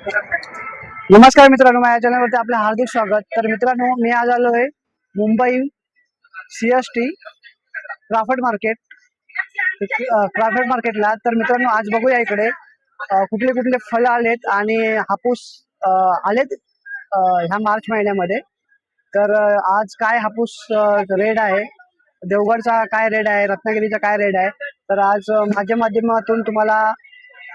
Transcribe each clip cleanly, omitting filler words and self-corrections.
नमस्कार मित्रांनो, माझ्या चॅनलवरती आपले हार्दिक स्वागत। तर मित्रांनो, मी आज आलो आहे मुंबई CST क्राफ्ट मार्केटला। तर मित्रांनो, आज बघूया इकडे कुठले कुठले फळ आलेत आणि हापूस आलेत ह्या मार्च महिन्यामध्ये। तर आज काय हापूस रेट आहे, देवगडचा काय रेट आहे, रत्नागिरीचा काय रेट आहे, तर आज माझ्या माध्यमातून तुम्हाला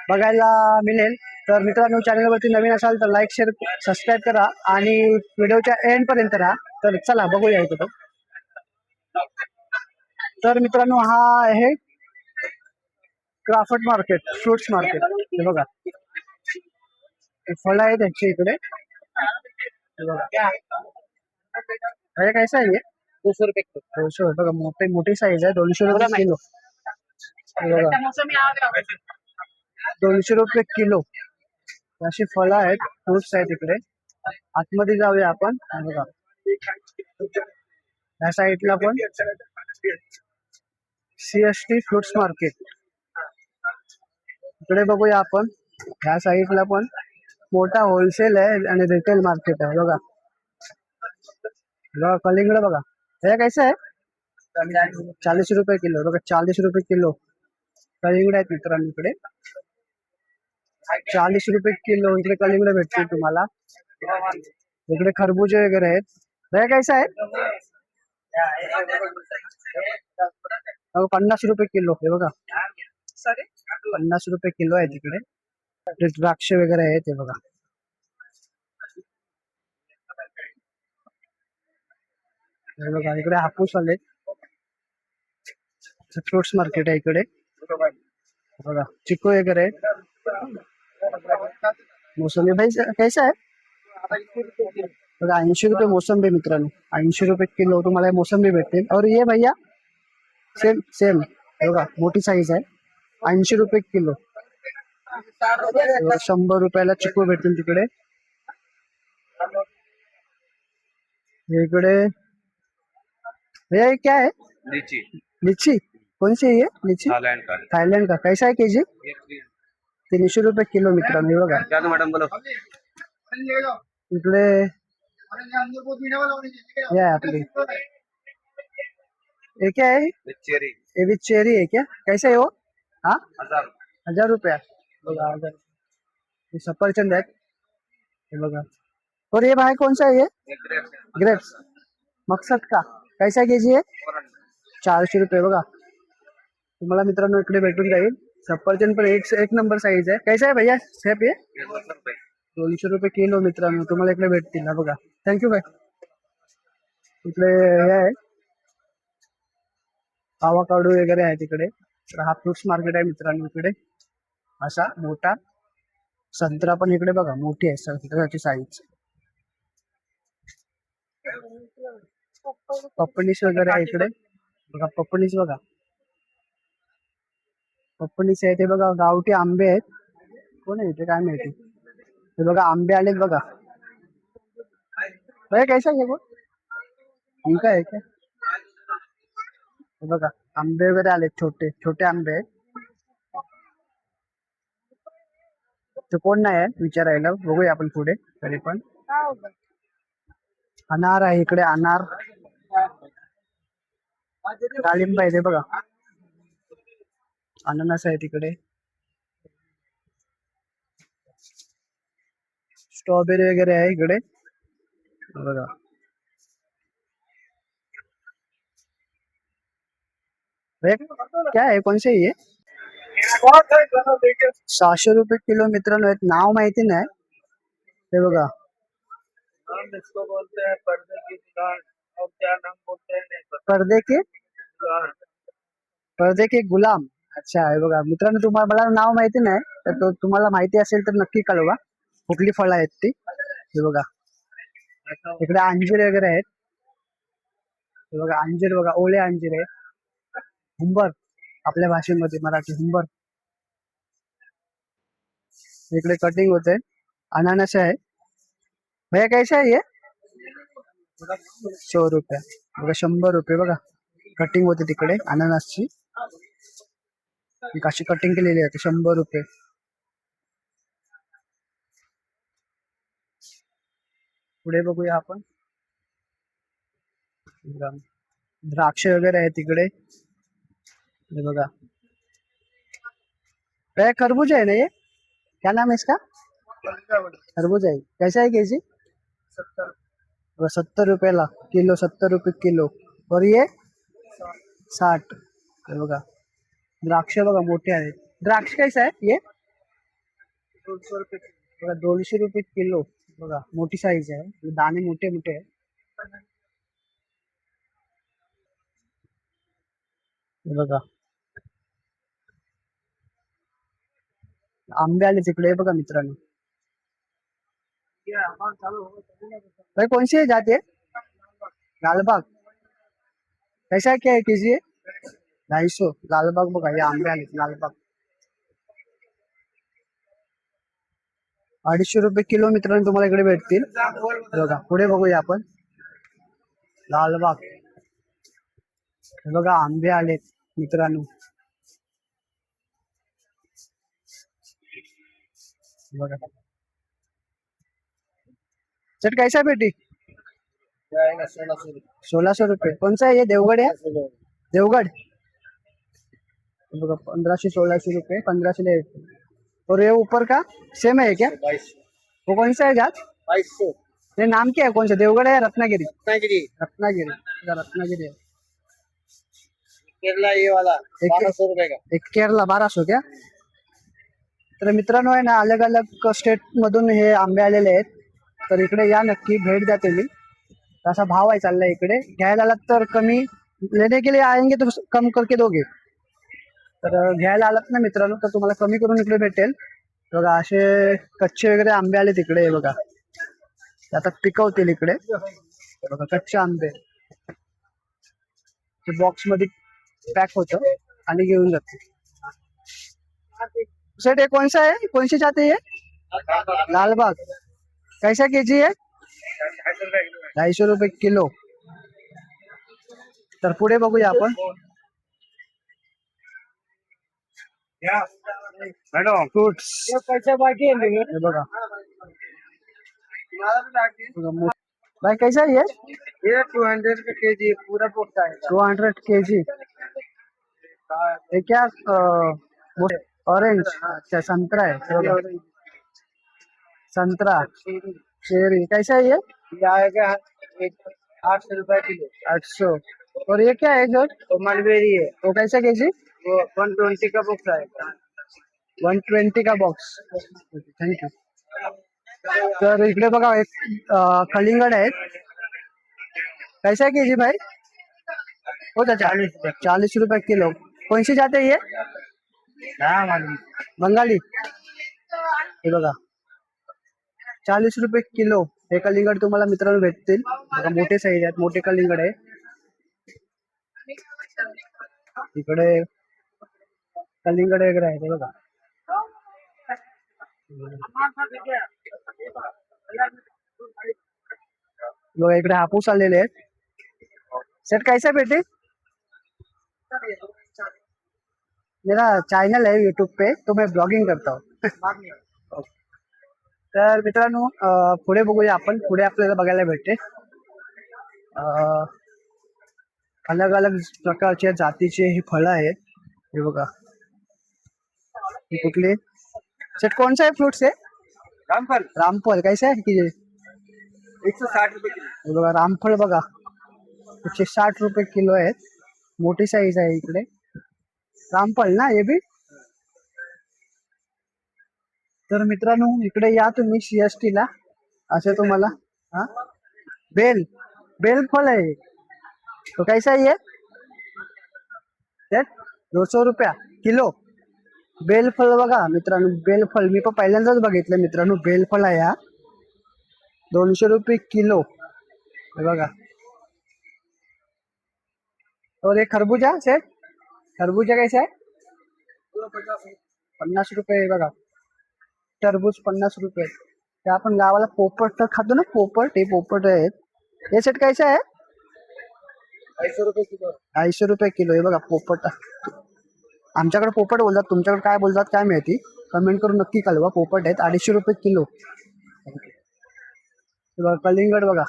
बघायला मिळेल। तर मित्रांनो, चॅनलवरती नवीन असाल तर लाईक शेअर सबस्क्राईब करा आणि व्हिडिओच्या एंड पर्यंत राहा। तर चला बघूया इथं। तर मित्रांनो, हा आहे क्राफ्ट मार्केट, फ्रुट्स मार्केट। हे बघा, फळ आहेत त्यांच्या इकडे। हे कैसा आहे? 200 रुपये किलो। 200 बघा, मोठी साईज आहे, 200 रुपये किलो। 200 रुपये किलो अशी फळं आहेत, फ्रुट्स आहेत इकडे। आतमध्ये जाऊया आपण। बघा, या साईडला पण CST फ्रुट्स मार्केट इकडे बघूया आपण। ह्या साईडला पण मोठा होलसेल आहे आणि रिटेल मार्केट आहे। बघा बघा, कलिंगड बघा, हे कैसे आहे? 40 रुपये किलो। बघा, 40 रुपये किलो कलिंगड आहेत मित्रांनो इकडे। 40 रुपये किलो इकडे कलिंगड भेटतील तुम्हाला। इकडे खरबुजे वगैरे आहेत। हे कैसा आहे? 50 रुपये किलो। हे बघा, 50 रुपये किलो आहे तिकडे। द्राक्ष वगैरे आहेत, हे बघा। हे बघा, इकडे हापूस आले, फ्रुट्स मार्केट आहे इकडे। बघा, चिकू वगैरे आहेत। मोसंबी भाई कैसा आहे? बघा, 80 रुपये मोसंबी मित्रांनो, 80 रुपये किलो तुम्हाला मोसंबी भेटतील। और ये भैया सेम सेम, बघा मोठी साईज आहे, 80 रुपये किलो। 100 रुपयाला चिकू भेटतील तिकडे। इकडे भैया ये क्या है? लीची। लीची कौन सी है ये? लीची थाईलैंड का कैसा है केजी? 300 रुपये किलो मित्रांनो। हे बघा, क्या तो मैडम बोलो। इकडे ये है आपली, ये क्या है? चेरी। ये भी चेरी है क्या? कैसा है वो? हाँ, 1000। 1000 रुपया। बघा, 1000। ये सफरचंद है, ये बघा। और ये भाई कौन सा है ये? ग्रेप्स मकसद का कैसा केजी है? 400 रुपये। बघा, तुम्हाला मित्रांनो इकडे भेटून जाईल। सफरचंद पण एक नंबर साईज आहे। कैसा आहे भैया सेब? ये 200 रुपये किलो मित्रांनो, तुम्हाला इकडे भेटतील ना। बघा, थँक्यू भाई। इकडे हे आहे, आवाकाडो वगैरे आहे तिकडे। तर हा फ्रुट्स मार्केट आहे मित्रांनो इकडे। असा मोठा संत्रा पण इकडे बघा, मोठी आहे संत्र्याची साईज। पपनीस वगैरे आहे इकडे। बघा, पपनीस बघा, पपनीस आहे ते बघा। गावठी आंबे आहेत, कोण आहे इथे काय माहिती। हे बघा, आंबे आलेत बघा। भैया कैसा है वो? इनका है क्या? हे बघा, आंबे वगैरे आलेत, छोटे छोटे आंबे आहेत। ते कोण नाही आहे विचारायला, बघूया आपण पुढे। तरी पण अनार आहे इकडे, अनार, डाळिंब आहे ते बघा, अननस आहे तिकडे, स्ट्रॉबेरी वगैरे आहे इकडे बघा। क्या है, कौन से ये? 600 रुपये किलो मित्रांनो। नाव माहिती नाही, हे बघा। नाम इसको बोलते हैं पर्दे की दुकान। और क्या नाम बोलते हैं नहीं पता। पर्दे के दुकान। पर्दे के गुलाम। अच्छा, हे बघा मित्रांनो, तुम्हाला मला नाव माहिती नाही, तर तो तुम्हाला माहिती असेल तर नक्की कळवा कुठली फळं आहेत ती। हे बघा, इकडे अंजीर वगैरे आहेत। हे बघा, अंजीर बघा, ओले अंजीर आहे, हुंबर आपल्या भाषेमध्ये मराठी हुंबर। इकडे कटिंग होते, अनानस आहे। भैया कैसा है ये? 100 रुपये। बघा, 100 रुपये। बघा, कटिंग होते तिकडे अनानसची, कशी कटिंग केलेली आहे, 100 रुपये। पुढे बघूया आपण. द्राक्ष वगैरे आहे तिकडे. हे बघा, काय खरबूज है ना ये? क्या नाम है इसका? खरबूज है. कैसा है केजी? 70 रुपयाला किलो. 70 रुपये किलो. और ये 60. हे बघा, द्राक्ष बघा मोठे आहेत. द्राक्ष कैसा आहे ये? 200 रुपये. बघा 200 रुपये किलो. बघा मोठी साईज आहे, दाणे मोठे मोठे आहे. हे बघा आंबे आले तिकडे बघा मित्रांनो. भाई कौन सी है जाती है? लालबाग. कैसा है, क्या है केजी है? 250. लालबाग बघा, हे आंबे आले लालबाग. 250 रुपये किलो मित्रांनो तुम्हाला इकडे भेटतील. बघा पुढे बघूया आपण. लालबाग. हे बघा आंबे आलेत मित्रांनो. बघा चट कैसा बेटी? 1600 रुपये. कौन सा है ये? देवगढ़ है? देवगढ़. बघा 1500-1600 रुपये. 1500 ले. और ये ऊपर का सेम है क्या? 2200. वो कौन सा है जात? 2200. ये नाम क्या है, कौन सा? देवगढ़ है या रत्नागिरी? रत्नागिरी. रत्नागिरी. रत्नागिरी है. केरला ये वाला 1200 रुपये का. एक केरला 1200 क्या? तर मित्रांनो आहे ना, अलग अलग स्टेट मधून हे आंबे आलेले आहेत. तर इकडे या नक्की, भेट द्या तुम्ही. असा भाव आहे चाललाय इकडे. घ्यायला आलात तर कमी, लेने के लिए आएंगे तो कम करके दोगे. तर घ्यायला आलात ना मित्रांनो तर तुम्हाला कमी करून इकडे भेटेल. बघा असे कच्चे वगैरे आंबे आले तिकडे. हे बघा ते आता पिकवतील इकडे. हे बघा कच्चे आंबे बॉक्स मध्ये पॅक होतं आणि घेऊन जाते. सर ये कौन सा है, कौन सी जाती है? लालबाग. कैसा केजी है? 250 रुपये किलो. तर पुढे बघूया आपण. Madam fruits. पैसे बाकी है हे बघा. भाई कैसा है ये? 200 रुपये केजी पूरा पोटा है. 200 केजी. ये क्या ऑरेंज? अच्छा संतरा है. हे बघा. संतरा चेरी. कैसा है ये? ये आएगा 800 रुपये किलो. 800. और ये क्या है सर? तो मलबेरी है, वो कैसा केजी? वो 120 का बॉक्स आएगा. 120 का बॉक्स. थँक्यू. तर इकडे बघा एक कलिंगड आहे. कैसा है केजी भाई? हो चाचा 40 रुपये किलो. कौन सी जाते ये? हाँ मालूम. बंगाली. हे बघा 40 रुपये किलो. हे कलिंगड तुम्हाला मित्रांनो भेटतील. बघा मोठे साईज आहेत, मोठे कलिंगड आहे. इकडे कलिंगड वगैरे आहे ते बघा. बघा इकडे हापूस आलेले आहेत. सेट कैसा बेटे? मेरा चॅनल है यूट्यूब पे, तो मैं ब्लॉगिंग करता हूँ. तर मित्रांनो पुढे बघूया आपण. पुढे आपल्याला बघायला भेटते अलग अलग प्रकारच्या जातीचे हे फळं आहेत. हे बघा हे कुठले? सेट कौन सा है फ्रूट्स है? रामफल रामफल. कैसा है की? 160 रुपये किलो. हे बघा रामफळ बघा 160 रुपये किलो आहेत. मोठी साईज आहे इकडे. रामफल ना हे बी. तर मित्रांनो इकडे या तुम्ही CST ला. असे तुम्हाला हा बेल बेल फल आहे. तो कैसा है ये? 200 रुपया किलो. बेलफळ बघा मित्रांनो. बेलफळ मी पण पहिल्यांदाच बघितलं मित्रांनो. बेलफळ आहे हा 200 रुपये किलो. हे बघा. और ये खरबूजा सेट. खरबूजा कैसा है? 50 रुपये. बघा टरबूज 50 रुपये. ते आपण गावाला पोपट खातो ना, पोपट. हे पोपट आहेत. हे सेट कैसा है? 250 रुपये किलो. 250 रुपये किलो. हे बघा पोपट. आमच्याकडे पोपट बोलतात, तुमच्याकडे काय बोलतात काय माहिती. कमेंट करून नक्की कळवा. पोपट आहेत 250 रुपये किलो. हे बघा कलिंगड बघा.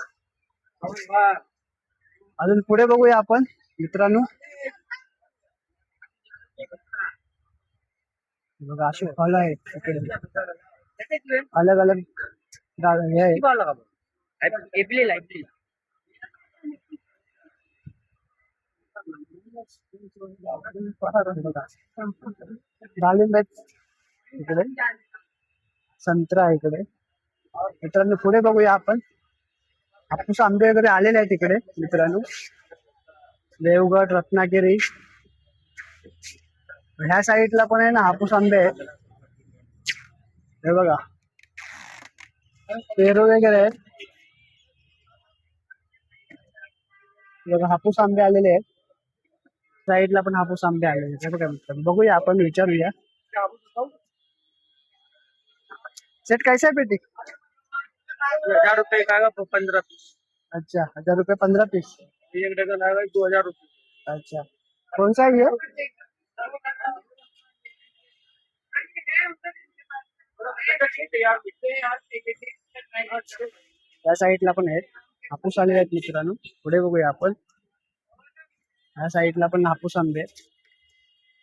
अजून पुढे बघूया आपण मित्रांनो. बघा अशी फळं आहेत इकडे अलग अलग हे आहे. बघा. डाळिंब आहेत इकडे, संत्रा आहे इकडे. मित्रांनो पुढे बघूया आपण. हापूस आंबे वगैरे आलेले आहेत इकडे मित्रांनो. देवगड, रत्नागिरी ह्या साईडला पण आहे ना हापूस आंबे आहेत. हे बघा पेरू वगैरे आहेत. बघा हापूस आंबे आलेले आहेत. साईडला पण हापूस आंबे आलेले आहेत. हे बघा मित्रांनो, बघूया आपण विचारूया. सेट कैसा है पेटी? 1000 रुपये का आएगा 15 पीस. अच्छा 1000 रुपये 15 पीस. एक डजन आएगा 2000 रुपये. अच्छा कौन सा है ये? या साईडला पण आहेत हापूस आलेले आहेत मित्रांनो. पुढे बघूया आपण. ह्या साईडला पण हापूस आंबे आहेत.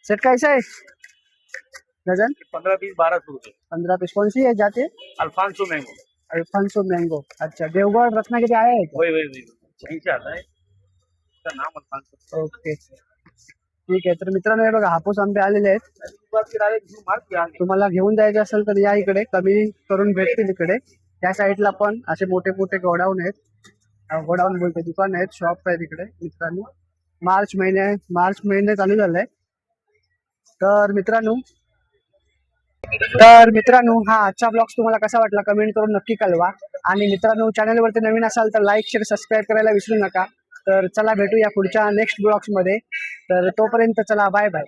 सेट कैसा है डजन? 15 पीस 1200 रुपये. 15 पीस. कौन सी है जाते? Alphonso mango. Alphonso mango. अच्छा देवगढ़ रत्नागिरी आया है क्या? वही वहीं से आता है. इसका नाम अल्फांसो. ओके ठीक आहे. तर मित्रांनो हे बघा हापूस आंबे आलेले आहेत. तुम्हाला घेऊन जायचे असेल तर या इकडे, कमी करून भेटतील इकडे. त्या साईडला पण असे मोठे मोठे गोडाऊन आहेत. गोडाऊन बोलते दुकान आहेत, शॉप आहेत इकडे मित्रांनो. मार्च महिने चालू झालाय. तर मित्रांनो हा आजचा ब्लॉग तुम्हाला कसा वाटला कमेंट करून नक्की कळवा. आणि मित्रांनो चॅनलवरती नवीन असाल तर लाईक शेअर सबस्क्राईब करायला विसरू नका. तर चला भेटूया पुढच्या नेक्स्ट ब्लॉग्स मध्ये. तर तोपर्यंत चला बाय बाय.